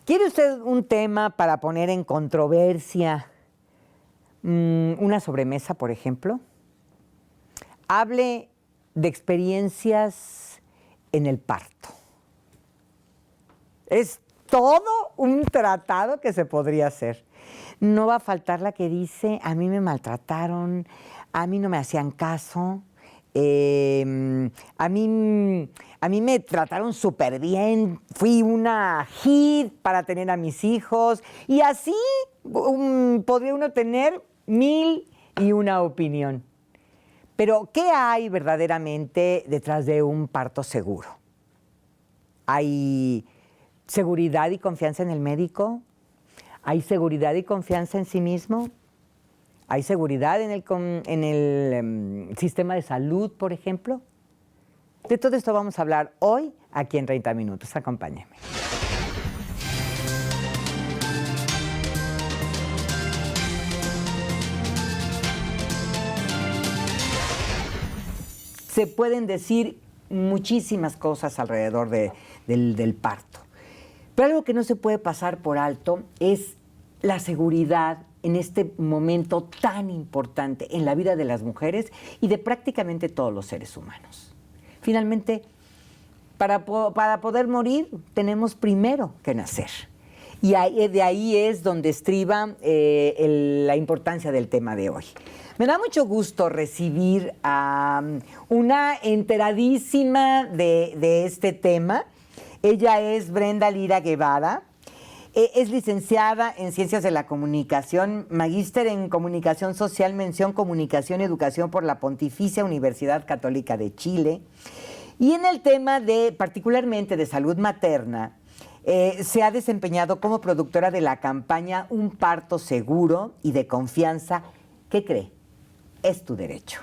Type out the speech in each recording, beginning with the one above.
¿Quiere usted un tema para poner en controversia? Una sobremesa, por ejemplo. Hable de experiencias en el parto. Es todo un tratado que se podría hacer. No va a faltar la que dice, a mí me maltrataron, a mí no me hacían caso, a mí me trataron súper bien, fui una hit para tener a mis hijos, y así podría uno tener 1001 opinión. Pero, ¿qué hay verdaderamente detrás de un parto seguro? ¿Hay seguridad y confianza en el médico? ¿Hay seguridad y confianza en sí mismo? ¿Hay seguridad en el sistema de salud, por ejemplo? De todo esto vamos a hablar hoy aquí en 30 Minutos. Acompáñenme. Se pueden decir muchísimas cosas alrededor del parto. Pero algo que no se puede pasar por alto es la seguridad en este momento tan importante en la vida de las mujeres y de prácticamente todos los seres humanos. Finalmente, para poder morir, tenemos primero que nacer. Y de ahí es donde estriba la importancia del tema de hoy. Me da mucho gusto recibir a una enteradísima de este tema. Ella es Brenda Lira Guevara. Es licenciada en Ciencias de la Comunicación, magíster en Comunicación Social, mención Comunicación y Educación por la Pontificia Universidad Católica de Chile. Y en el tema particularmente de salud materna, se ha desempeñado como productora de la campaña Un parto seguro y de confianza. ¿Qué cree? Es tu derecho.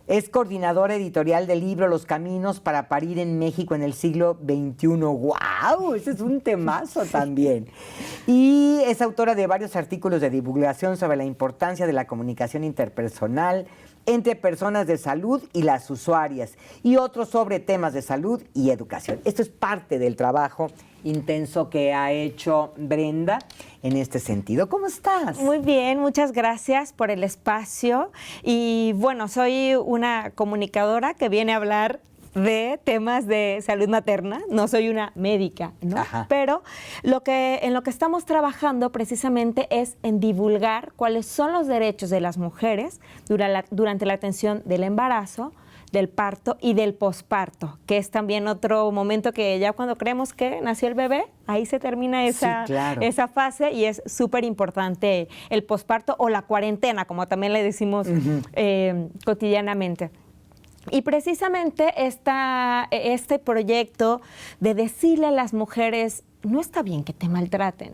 Es coordinadora editorial del libro Los Caminos para Parir en México en el siglo XXI. ¡Guau! Ese es un temazo también. Y es autora de varios artículos de divulgación sobre la importancia de la comunicación interpersonal entre personas de salud y las usuarias, y otros sobre temas de salud y educación. Esto es parte del trabajo intenso que ha hecho Brenda en este sentido. ¿Cómo estás? Muy bien, muchas gracias por el espacio. Y bueno, soy una comunicadora que viene a hablar de temas de salud materna. No soy una médica, ¿no? Ajá. Pero en lo que estamos trabajando precisamente es en divulgar cuáles son los derechos de las mujeres durante la atención del embarazo, del parto y del posparto, que es también otro momento que ya cuando creemos que nació el bebé, ahí se termina esa fase, y es súper importante el posparto o la cuarentena, como también le decimos cotidianamente. Y precisamente este proyecto de decirle a las mujeres, no está bien que te maltraten,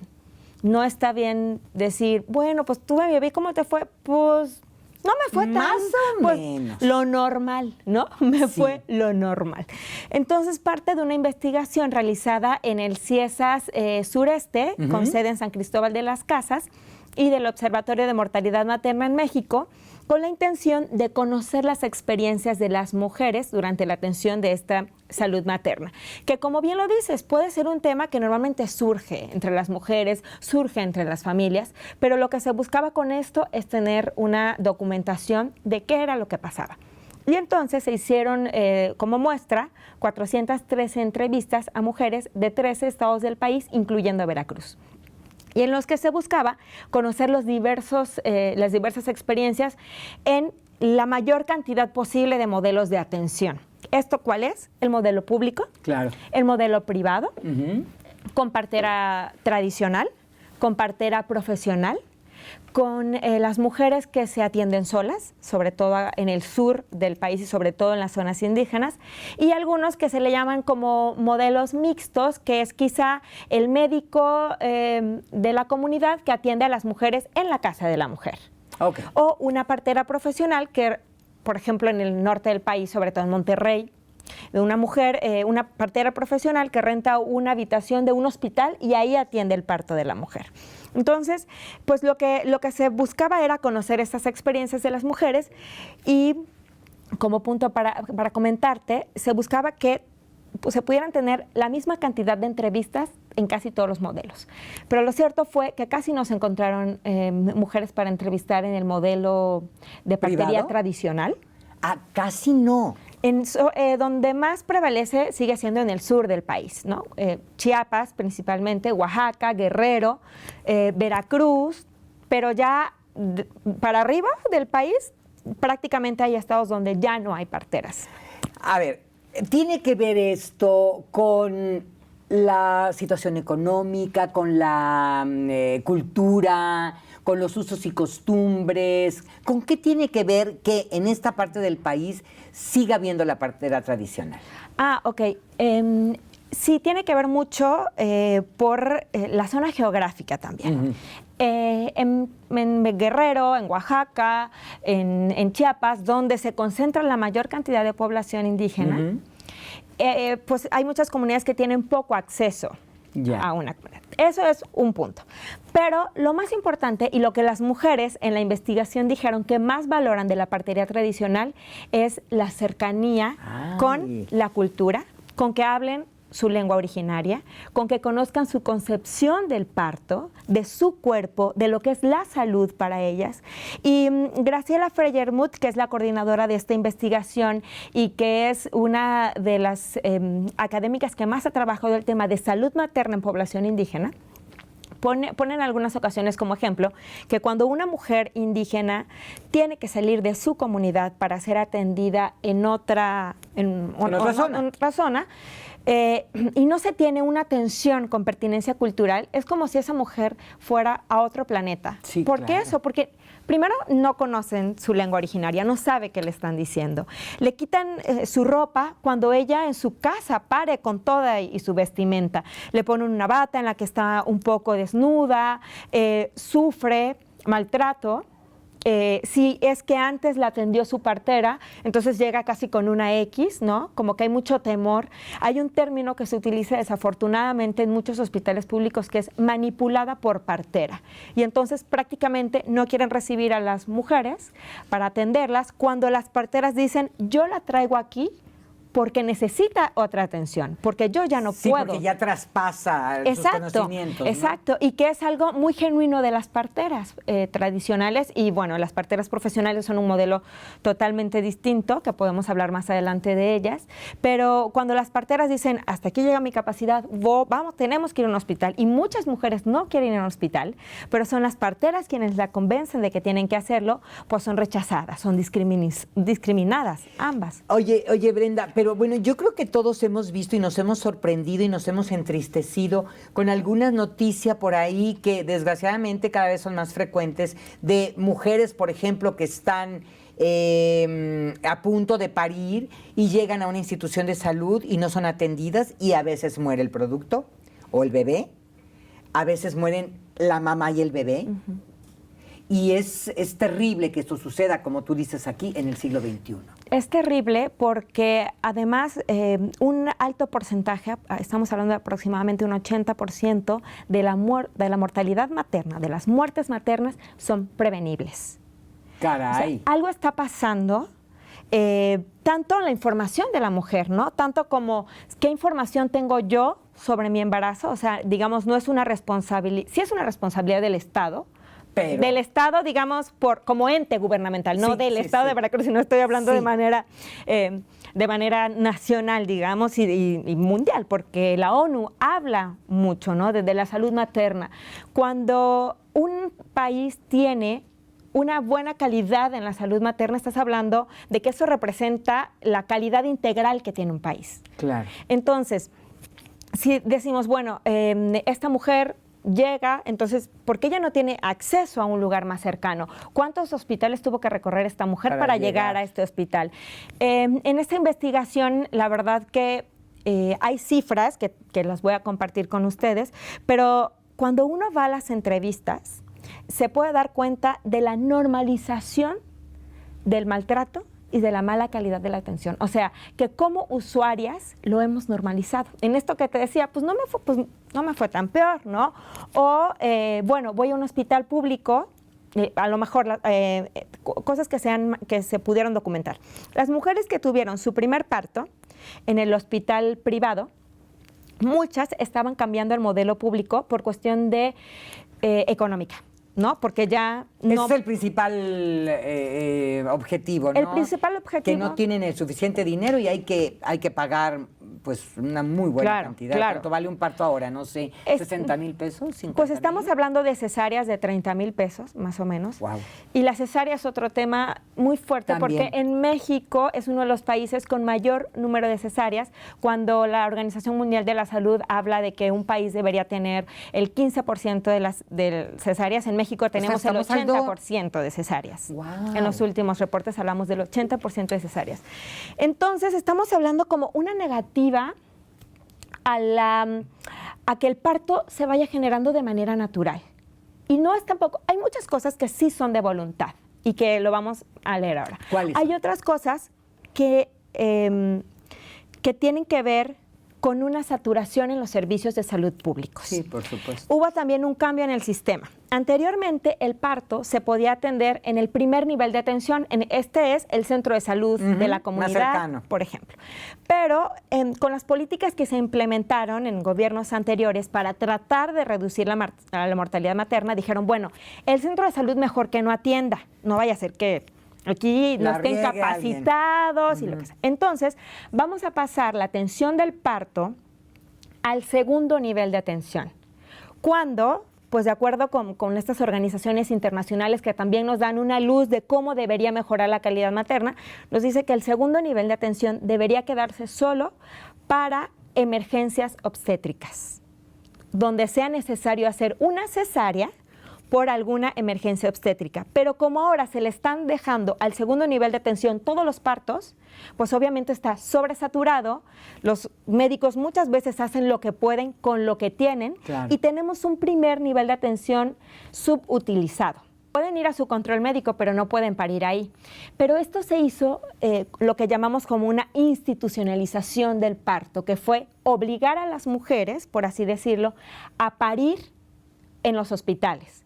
no está bien decir, bueno, pues tuve mi bebé, ¿cómo te fue? Pues no me fue tan, más o pues, menos. lo normal, ¿no? Fue lo normal. Entonces, parte de una investigación realizada en el CIESAS Sureste, con sede en San Cristóbal de las Casas, y del Observatorio de Mortalidad Materna en México, con la intención de conocer las experiencias de las mujeres durante la atención de esta salud materna, que como bien lo dices, puede ser un tema que normalmente surge entre las mujeres, surge entre las familias, pero lo que se buscaba con esto es tener una documentación de qué era lo que pasaba. Y entonces se hicieron como muestra 413 entrevistas a mujeres de 13 estados del país, incluyendo Veracruz, y en los que se buscaba conocer las diversas experiencias en la mayor cantidad posible de modelos de atención. ¿Esto cuál es? El modelo público, Claro. el modelo privado, con partera tradicional, con partera profesional, con las mujeres que se atienden solas, sobre todo en el sur del país y sobre todo en las zonas indígenas, y algunos que se le llaman como modelos mixtos, que es quizá el médico de la comunidad que atiende a las mujeres en la casa de la mujer. Okay. O una partera profesional que, por ejemplo, en el norte del país, sobre todo en Monterrey, de una mujer, una partera profesional que renta una habitación de un hospital y ahí atiende el parto de la mujer. Entonces, pues lo que se buscaba era conocer estas experiencias de las mujeres, y como punto para comentarte, se buscaba que pues, se pudieran tener la misma cantidad de entrevistas en casi todos los modelos. Pero lo cierto fue que casi no se encontraron mujeres para entrevistar en el modelo de partería ¿Privado? tradicional. Ah, casi no. Donde más prevalece sigue siendo en el sur del país, ¿no? Chiapas principalmente, Oaxaca, Guerrero, Veracruz, pero ya para arriba del país prácticamente hay estados donde ya no hay parteras. A ver, ¿tiene que ver esto con la situación económica, con la cultura, con los usos y costumbres? ¿Con qué tiene que ver que en esta parte del país siga habiendo la partera tradicional? Ah, ok. Sí, tiene que ver mucho por la zona geográfica también. En Guerrero, en Oaxaca, en Chiapas, donde se concentra la mayor cantidad de población indígena, pues hay muchas comunidades que tienen poco acceso a una comunidad. Eso es un punto. Pero lo más importante y lo que las mujeres en la investigación dijeron que más valoran de la partería tradicional es la cercanía con la cultura, con que hablen su lengua originaria, con que conozcan su concepción del parto, de su cuerpo, de lo que es la salud para ellas. Y Graciela Freyermuth, que es la coordinadora de esta investigación y que es una de las académicas que más ha trabajado el tema de salud materna en población indígena, pone en algunas ocasiones como ejemplo que cuando una mujer indígena tiene que salir de su comunidad para ser atendida en otra zona, y no se tiene una atención con pertinencia cultural, es como si esa mujer fuera a otro planeta. Sí, ¿Por qué claro. eso? Porque primero no conocen su lengua originaria, no sabe qué le están diciendo. Le quitan su ropa cuando ella en su casa pare con toda y su vestimenta. Le ponen una bata en la que está un poco desnuda, sufre maltrato. Si es que antes la atendió su partera, entonces llega casi con una X, ¿no? Como que hay mucho temor. Hay un término que se utiliza desafortunadamente en muchos hospitales públicos que es manipulada por partera. Y entonces prácticamente no quieren recibir a las mujeres para atenderlas cuando las parteras dicen, yo la traigo aquí porque necesita otra atención, porque yo ya no puedo. Sí, porque ya traspasa sus conocimientos, ¿no? Exacto, y que es algo muy genuino de las parteras tradicionales, y bueno, las parteras profesionales son un modelo totalmente distinto, que podemos hablar más adelante de ellas, pero cuando las parteras dicen, hasta aquí llega mi capacidad, vamos, tenemos que ir a un hospital, y muchas mujeres no quieren ir a un hospital, pero son las parteras quienes la convencen de que tienen que hacerlo, pues son rechazadas, son discriminadas, ambas. Oye, Brenda, pero bueno, yo creo que todos hemos visto y nos hemos sorprendido y nos hemos entristecido con algunas noticias por ahí que desgraciadamente cada vez son más frecuentes de mujeres, por ejemplo, que están a punto de parir y llegan a una institución de salud y no son atendidas y a veces muere el producto o el bebé, a veces mueren la mamá y el bebé. Y es terrible que esto suceda, como tú dices aquí, en el siglo XXI. Es terrible porque además un alto porcentaje, estamos hablando de aproximadamente un 80% de la mortalidad materna, de las muertes maternas, son prevenibles. Caray. O sea, algo está pasando, tanto en la información de la mujer, ¿no? Tanto como qué información tengo yo sobre mi embarazo, o sea, digamos, no es una responsabilidad, sí es una responsabilidad del Estado, pero del Estado, digamos, como ente gubernamental, no del Estado de Veracruz, sino estoy hablando de manera nacional, digamos, y mundial, porque la ONU habla mucho, ¿no?, de la salud materna. Cuando un país tiene una buena calidad en la salud materna, estás hablando de que eso representa la calidad integral que tiene un país. Claro. Entonces, si decimos, bueno, esta mujer llega, entonces, ¿por qué ella no tiene acceso a un lugar más cercano? ¿Cuántos hospitales tuvo que recorrer esta mujer para llegar a este hospital? En esta investigación, la verdad que hay cifras que las voy a compartir con ustedes, pero cuando uno va a las entrevistas, se puede dar cuenta de la normalización del maltrato y de la mala calidad de la atención. O sea, que como usuarias lo hemos normalizado. En esto que te decía, pues no me fue tan peor, ¿no? O, bueno, voy a un hospital público, a lo mejor cosas que se pudieron documentar. Las mujeres que tuvieron su primer parto en el hospital privado, muchas estaban cambiando el modelo público por cuestión de económica, ¿no? Porque ya Ese no... es el principal objetivo, ¿no? El principal objetivo... Que no tienen el suficiente dinero y hay que pagar pues una muy buena cantidad. Claro. ¿Cuánto vale un parto ahora? No sé, ¿60,000 pesos? Pues estamos hablando de cesáreas de 30,000 pesos, más o menos. Wow. Y la cesárea es otro tema muy fuerte También. porque en México es uno de los países con mayor número de cesáreas, cuando la Organización Mundial de la Salud habla de que un país debería tener el 15% de cesáreas. En México tenemos el 80% de cesáreas. Wow. En los últimos reportes hablamos del 80% de cesáreas. Entonces estamos hablando como una negativa a que el parto se vaya generando de manera natural. Y no es tampoco, hay muchas cosas que sí son de voluntad y que lo vamos a leer ahora. ¿Cuáles? Hay otras cosas que tienen que ver con una saturación en los servicios de salud públicos. Sí, por supuesto. Hubo también un cambio en el sistema. Anteriormente, el parto se podía atender en el primer nivel de atención. Este es el centro de salud de la comunidad, más cercano, por ejemplo. Pero con las políticas que se implementaron en gobiernos anteriores para tratar de reducir la mortalidad materna, dijeron, bueno, el centro de salud mejor que no atienda. No vaya a ser que aquí no estén capacitados y lo que sea. Entonces, vamos a pasar la atención del parto al segundo nivel de atención. Cuando, pues de acuerdo con estas organizaciones internacionales que también nos dan una luz de cómo debería mejorar la calidad materna, nos dice que el segundo nivel de atención debería quedarse solo para emergencias obstétricas, donde sea necesario hacer una cesárea por alguna emergencia obstétrica. Pero como ahora se le están dejando al segundo nivel de atención todos los partos, pues obviamente está sobresaturado. Los médicos muchas veces hacen lo que pueden con lo que tienen, claro, y tenemos un primer nivel de atención subutilizado. Pueden ir a su control médico, pero no pueden parir ahí. Pero esto se hizo lo que llamamos como una institucionalización del parto, que fue obligar a las mujeres, por así decirlo, a parir en los hospitales.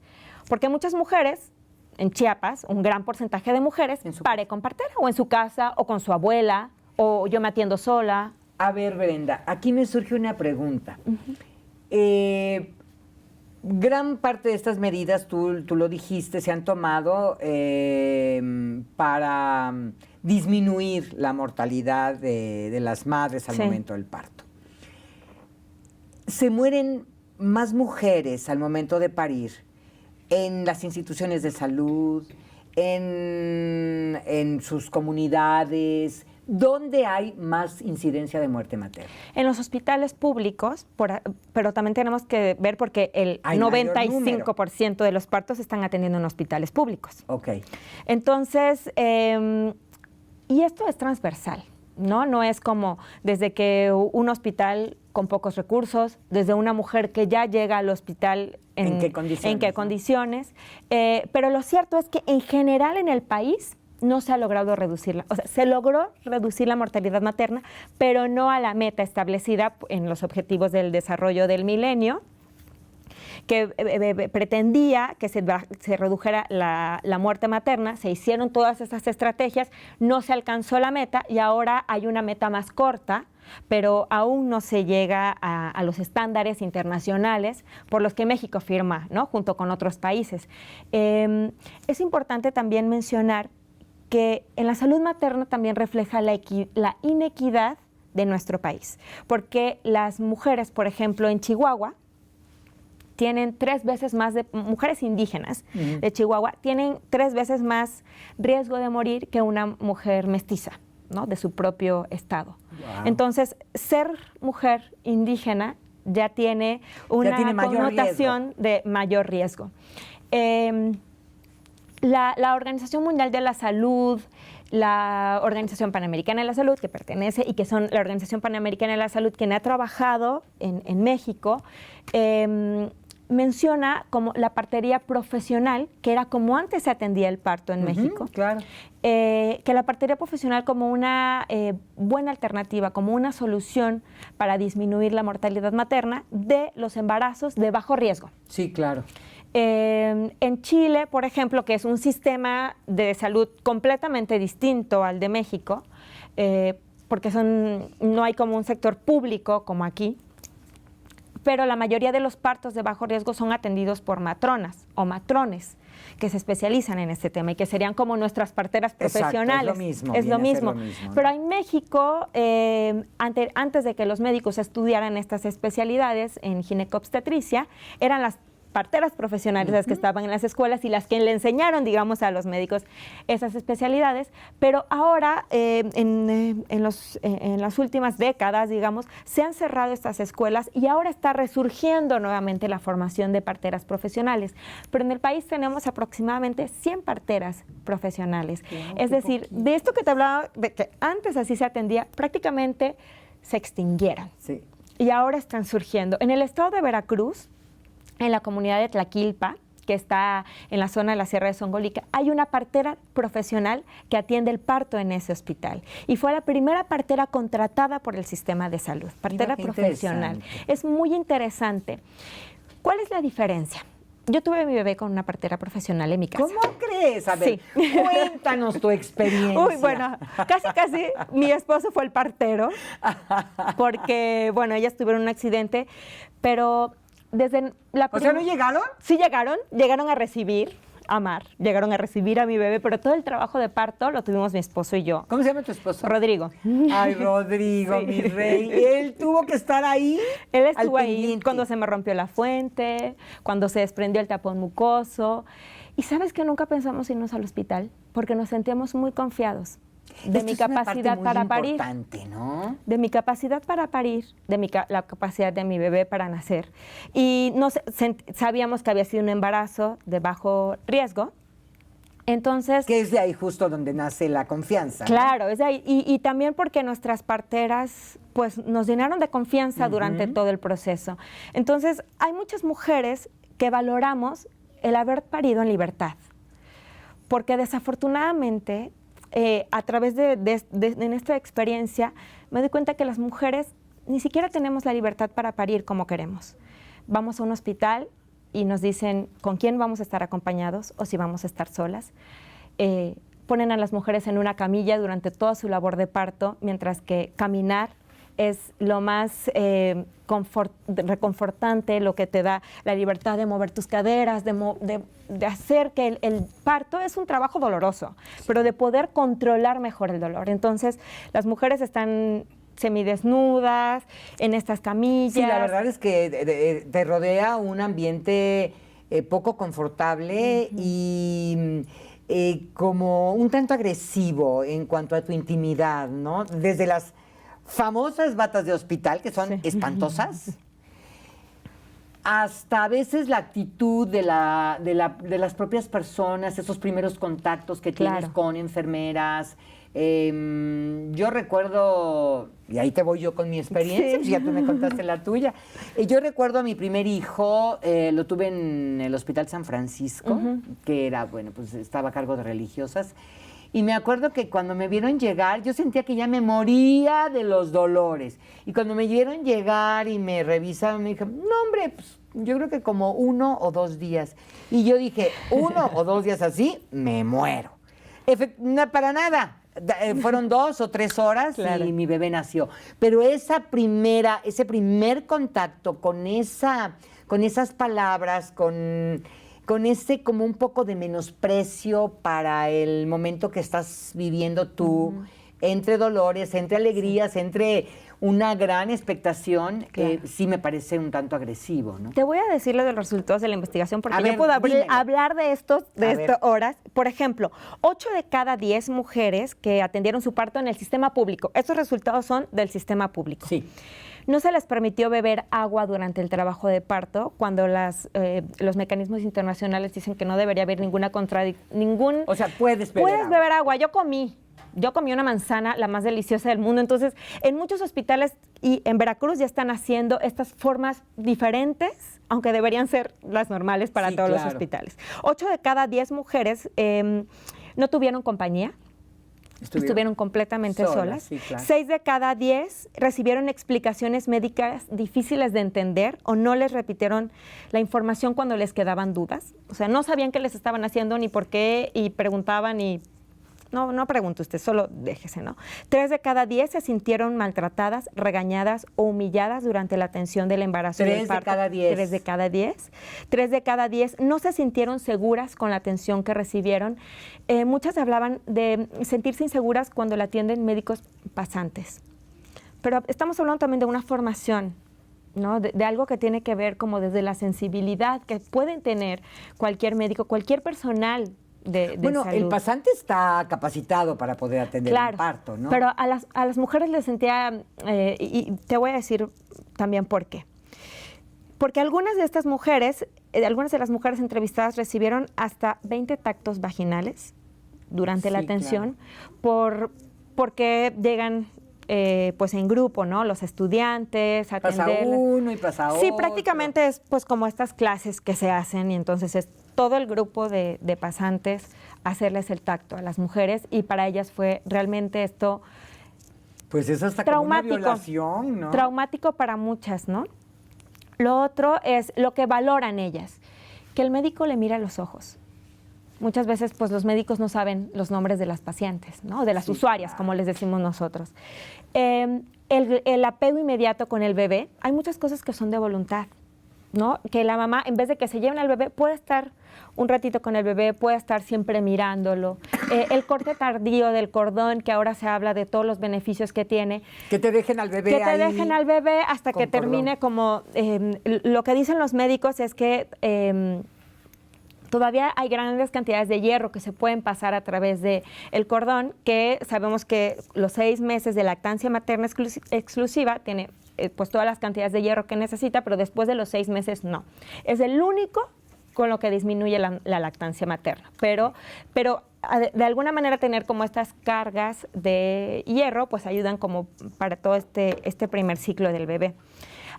Porque muchas mujeres, en Chiapas, un gran porcentaje de mujeres, pare con partera, o en su casa, o con su abuela, o yo me atiendo sola. A ver, Brenda, aquí me surge una pregunta. Gran parte de estas medidas, tú lo dijiste, se han tomado para disminuir la mortalidad de las madres al momento del parto. ¿Se mueren más mujeres al momento de parir en las instituciones de salud, en sus comunidades? ¿Dónde hay más incidencia de muerte materna? En los hospitales públicos, pero también tenemos que ver porque el 95% de los partos se están atendiendo en hospitales públicos. Ok. Entonces, y esto es transversal, ¿no? No es como desde que un hospital con pocos recursos, desde una mujer que ya llega al hospital ¿En qué condiciones? Pero lo cierto es que en general en el país no se ha logrado reducirla. O sea, se logró reducir la mortalidad materna, pero no a la meta establecida en los objetivos del desarrollo del milenio, que pretendía que se redujera la muerte materna. Se hicieron todas esas estrategias, no se alcanzó la meta y ahora hay una meta más corta, pero aún no se llega a los estándares internacionales por los que México firma, ¿no?, junto con otros países. Es importante también mencionar que en la salud materna también refleja la inequidad de nuestro país, porque las mujeres, por ejemplo, en Chihuahua, tienen 3 veces más mujeres indígenas de Chihuahua, tienen 3 veces más riesgo de morir que una mujer mestiza, ¿no?, de su propio estado. Wow. Entonces, ser mujer indígena ya tiene una connotación de mayor riesgo. La Organización Mundial de la Salud, la Organización Panamericana de la Salud, que pertenece y que son la Organización Panamericana de la Salud quien ha trabajado en México, menciona como la partería profesional, que era como antes se atendía el parto en México, claro. Que la partería profesional como una buena alternativa, como una solución para disminuir la mortalidad materna de los embarazos de bajo riesgo. Sí, claro. En Chile, por ejemplo, que es un sistema de salud completamente distinto al de México, porque no hay como un sector público como aquí, pero la mayoría de los partos de bajo riesgo son atendidos por matronas o matrones que se especializan en este tema y que serían como nuestras parteras profesionales. Exacto, es lo mismo. ¿no? Pero en México, antes de que los médicos estudiaran estas especialidades en ginecobstetricia, eran las parteras profesionales las que estaban en las escuelas y las que le enseñaron, digamos, a los médicos esas especialidades, pero ahora, en las últimas décadas, digamos, se han cerrado estas escuelas y ahora está resurgiendo nuevamente la formación de parteras profesionales. Pero en el país tenemos aproximadamente 100 parteras profesionales. Wow, es decir, poquito. De esto que te hablaba, de que antes así se atendía, prácticamente se extinguieron. Sí. Y ahora están surgiendo. En el estado de Veracruz, en la comunidad de Tlaquilpa, que está en la zona de la Sierra de Songolica, hay una partera profesional que atiende el parto en ese hospital. Y fue la primera partera contratada por el sistema de salud, partera profesional. Es muy interesante. ¿Cuál es la diferencia? Yo tuve a mi bebé con una partera profesional en mi casa. ¿Cómo crees? A ver, sí. Cuéntanos tu experiencia. Uy, bueno, casi mi esposo fue el partero, porque, bueno, ellas tuvieron un accidente, pero desde la... O sea, ¿no llegaron? Sí llegaron a recibir, llegaron a recibir a mi bebé, pero todo el trabajo de parto lo tuvimos mi esposo y yo. ¿Cómo se llama tu esposo? Rodrigo. Ay, Rodrigo, sí. Mi rey. Él tuvo que estar ahí. Él estuvo ahí cuando se me rompió la fuente, cuando se desprendió el tapón mucoso. Y ¿sabes que nunca pensamos irnos al hospital? Porque nos sentíamos muy confiados de mi capacidad para parir. Importante, ¿no? De mi capacidad para parir, la capacidad de mi bebé para nacer. Y sabíamos que había sido un embarazo de bajo riesgo. Entonces, que es de ahí justo donde nace la confianza. Claro, ¿no? Es de ahí. Y también porque nuestras parteras pues, nos llenaron de confianza durante todo el proceso. Entonces, hay muchas mujeres que valoramos el haber parido en libertad. Porque desafortunadamente, a través de esta experiencia, me doy cuenta que las mujeres ni siquiera tenemos la libertad para parir como queremos. Vamos a un hospital y nos dicen con quién vamos a estar acompañados o si vamos a estar solas. Ponen a las mujeres en una camilla durante toda su labor de parto, mientras que caminar es lo más reconfortante, lo que te da la libertad de mover tus caderas, de hacer que el parto es un trabajo doloroso, pero de poder controlar mejor el dolor. Entonces, las mujeres están semidesnudas, en estas camillas. Sí, la verdad es que te rodea un ambiente poco confortable y como un tanto agresivo en cuanto a tu intimidad, ¿no? Desde las famosas batas de hospital, que son espantosas, hasta a veces la actitud de las propias personas, esos primeros contactos que tienes con enfermeras. Yo recuerdo, y ahí te voy yo con mi experiencia, pues ya tú me contaste la tuya. Yo recuerdo a mi primer hijo, lo tuve en el Hospital San Francisco, que era, bueno, pues estaba a cargo de religiosas. Y me acuerdo que cuando me vieron llegar, yo sentía que ya me moría de los dolores. Y cuando me vieron llegar y me revisaron, me dijeron, no, hombre, pues, yo creo que como 1 o 2 días. Y yo dije, 1 o 2 días así, me muero. Para nada. Fueron 2 o 3 horas y mi bebé nació. Pero ese primer contacto con esas palabras, con ese como un poco de menosprecio para el momento que estás viviendo tú, entre dolores, entre alegrías, entre una gran expectación, sí me parece un tanto agresivo, ¿no? Te voy a decir lo de los resultados de la investigación, porque yo puedo hablar de estas horas. Por ejemplo, 8 de cada 10 mujeres que atendieron su parto en el sistema público, estos resultados son del sistema público. Sí. No se les permitió beber agua durante el trabajo de parto, cuando los mecanismos internacionales dicen que no debería haber O sea, puedes beber agua. Yo comí una manzana, la más deliciosa del mundo. Entonces, en muchos hospitales y en Veracruz ya están haciendo estas formas diferentes, aunque deberían ser las normales para todos los hospitales. 8 de cada 10 mujeres no tuvieron compañía. Estuvieron completamente solas. Sí, claro. 6 de cada 10 recibieron explicaciones médicas difíciles de entender o no les repitieron la información cuando les quedaban dudas. O sea, no sabían qué les estaban haciendo ni por qué y preguntaban y no pregunte usted, solo déjese, ¿no? 3 de cada 10 se sintieron maltratadas, regañadas o humilladas durante la atención del embarazo y del parto. 3 de cada 10. 3 de cada 10. 3 de cada 10 no se sintieron seguras con la atención que recibieron. Muchas hablaban de sentirse inseguras cuando la atienden médicos pasantes. Pero estamos hablando también de una formación, ¿no? De algo que tiene que ver como desde la sensibilidad que pueden tener cualquier médico, cualquier personal de bueno, salud. el pasante está capacitado para poder atender un parto, ¿no? Pero a las mujeres les sentía, y te voy a decir también por qué. Porque algunas de estas mujeres, algunas de las mujeres entrevistadas recibieron hasta 20 tactos vaginales durante la atención, claro, porque llegan pues en grupo, ¿no? Los estudiantes, pasa uno y pasa otro. Sí, prácticamente es pues como estas clases que se hacen y entonces es todo el grupo de pasantes hacerles el tacto a las mujeres y para ellas fue realmente esto pues es hasta traumático, como una violación, ¿no? Traumático para muchas, ¿no? Lo otro es lo que valoran ellas, que el médico le mira a los ojos. Muchas veces, pues, los médicos no saben los nombres de las pacientes, ¿no? De las usuarias, como les decimos nosotros. El apego inmediato con el bebé, hay muchas cosas que son de voluntad, ¿no? Que la mamá, en vez de que se lleven al bebé, puede estar un ratito con el bebé, puede estar siempre mirándolo. El corte tardío del cordón, que ahora se habla de todos los beneficios que tiene. Que te dejen al bebé Que te dejen al bebé hasta que termine como... lo que dicen los médicos es que... todavía hay grandes cantidades de hierro que se pueden pasar a través del cordón, que sabemos que los 6 meses de lactancia materna exclusiva tiene pues todas las cantidades de hierro que necesita, pero después de los 6 meses no. Es el único con lo que disminuye la lactancia materna. Pero de alguna manera tener como estas cargas de hierro pues ayudan como para todo este primer ciclo del bebé.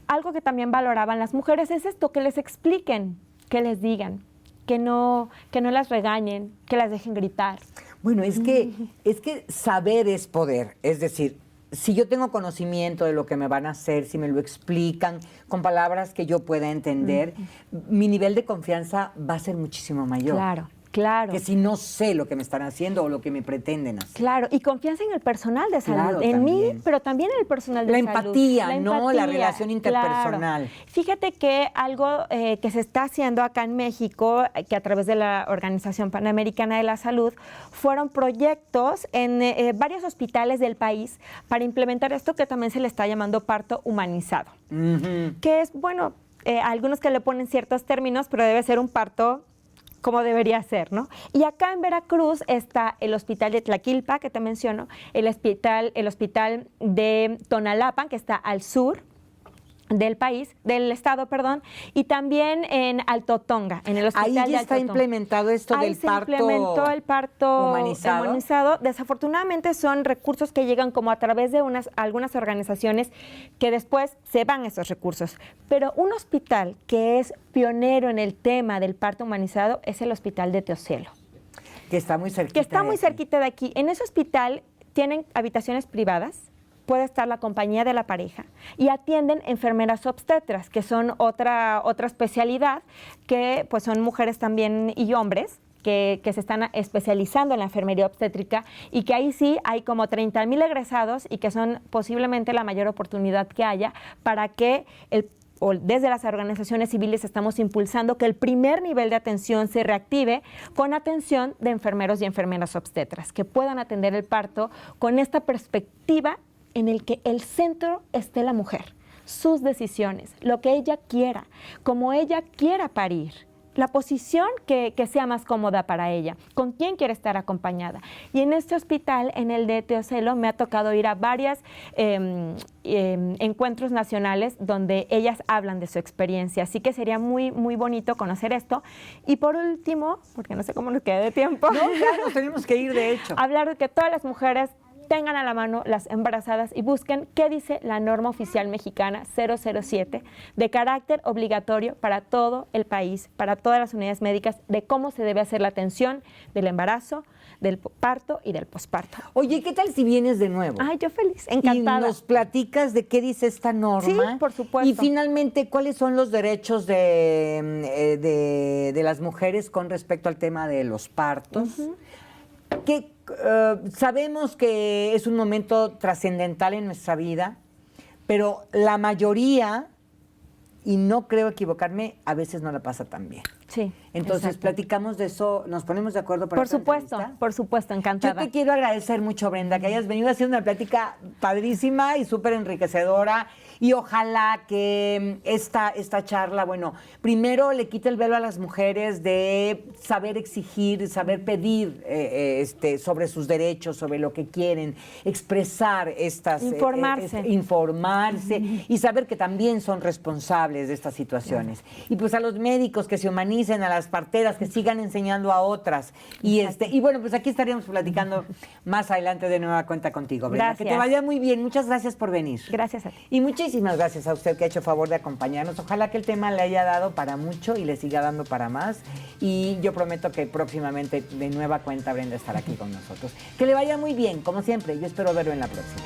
Algo que también valoraban las mujeres es esto, que les expliquen, que les digan, que no las regañen, que las dejen gritar. Bueno, es que saber es poder. Es decir, si yo tengo conocimiento de lo que me van a hacer, si me lo explican con palabras que yo pueda entender, mi nivel de confianza va a ser muchísimo mayor. Claro. Claro. Que si no sé lo que me están haciendo o lo que me pretenden hacer. Claro, y confianza en el personal de salud, claro, en también. mí, pero también en el personal de la salud. Empatía, ¿no? La relación interpersonal. Claro. Fíjate que algo que se está haciendo acá en México, que a través de la Organización Panamericana de la Salud, fueron proyectos en varios hospitales del país para implementar esto que también se le está llamando parto humanizado. Que es, bueno, algunos que le ponen ciertos términos, pero debe ser un parto como debería ser, ¿no? Y acá en Veracruz está el hospital de Tlaquilpa, que te menciono, el hospital de Tonalapan, que está al sur del estado, y también en Alto Tonga, en el hospital de Alto Tonga. Ahí está implementado esto del parto. Ahí se implementó el parto humanizado. Desafortunadamente son recursos que llegan como a través de algunas organizaciones que después se van esos recursos. Pero un hospital que es pionero en el tema del parto humanizado es el hospital de Teocelo. Que está muy cerquita de aquí. En ese hospital tienen habitaciones privadas, puede estar la compañía de la pareja y atienden enfermeras obstetras, que son otra especialidad, que pues son mujeres también y hombres que se están especializando en la enfermería obstétrica y que ahí sí hay como 30,000 egresados y que son posiblemente la mayor oportunidad que haya para que desde las organizaciones civiles estamos impulsando que el primer nivel de atención se reactive con atención de enfermeros y enfermeras obstetras, que puedan atender el parto con esta perspectiva en el que el centro esté la mujer, sus decisiones, lo que ella quiera, como ella quiera parir, la posición que sea más cómoda para ella, con quién quiere estar acompañada. Y en este hospital, en el de Teocelo, me ha tocado ir a varios encuentros nacionales donde ellas hablan de su experiencia. Así que sería muy, muy bonito conocer esto. Y por último, porque no sé cómo nos queda de tiempo. No, ya nos tenemos que ir, de hecho. Hablar de que todas las mujeres tengan a la mano las embarazadas y busquen qué dice la norma oficial mexicana 007 de carácter obligatorio para todo el país, para todas las unidades médicas, de cómo se debe hacer la atención del embarazo, del parto y del posparto. Oye, ¿qué tal si vienes de nuevo? Ay, yo feliz, encantada. Y nos platicas de qué dice esta norma. Sí, por supuesto. Y finalmente, ¿cuáles son los derechos de las mujeres con respecto al tema de los partos? que sabemos que es un momento trascendental en nuestra vida, pero la mayoría, y no creo equivocarme, a veces no la pasa tan bien. Sí. Entonces, exacto. platicamos de eso, nos ponemos de acuerdo para Por supuesto, encantada. Yo te quiero agradecer mucho, Brenda, que hayas venido haciendo una plática padrísima y súper enriquecedora. Y ojalá que esta charla, bueno, primero le quite el velo a las mujeres de saber exigir, saber pedir sobre sus derechos, sobre lo que quieren, expresar estas... Informarse. Y saber que también son responsables de estas situaciones. Y pues a los médicos que se humanicen, a las parteras que sigan enseñando a otras. Y bueno, pues aquí estaríamos platicando más adelante de nueva cuenta contigo, Brenda. Gracias. Que te vaya muy bien. Muchas gracias por venir. Gracias a ti. Y muchísimas gracias a usted que ha hecho favor de acompañarnos. Ojalá que el tema le haya dado para mucho y le siga dando para más. Y yo prometo que próximamente de nueva cuenta Brenda estará aquí con nosotros. Que le vaya muy bien, como siempre. Yo espero verlo en la próxima.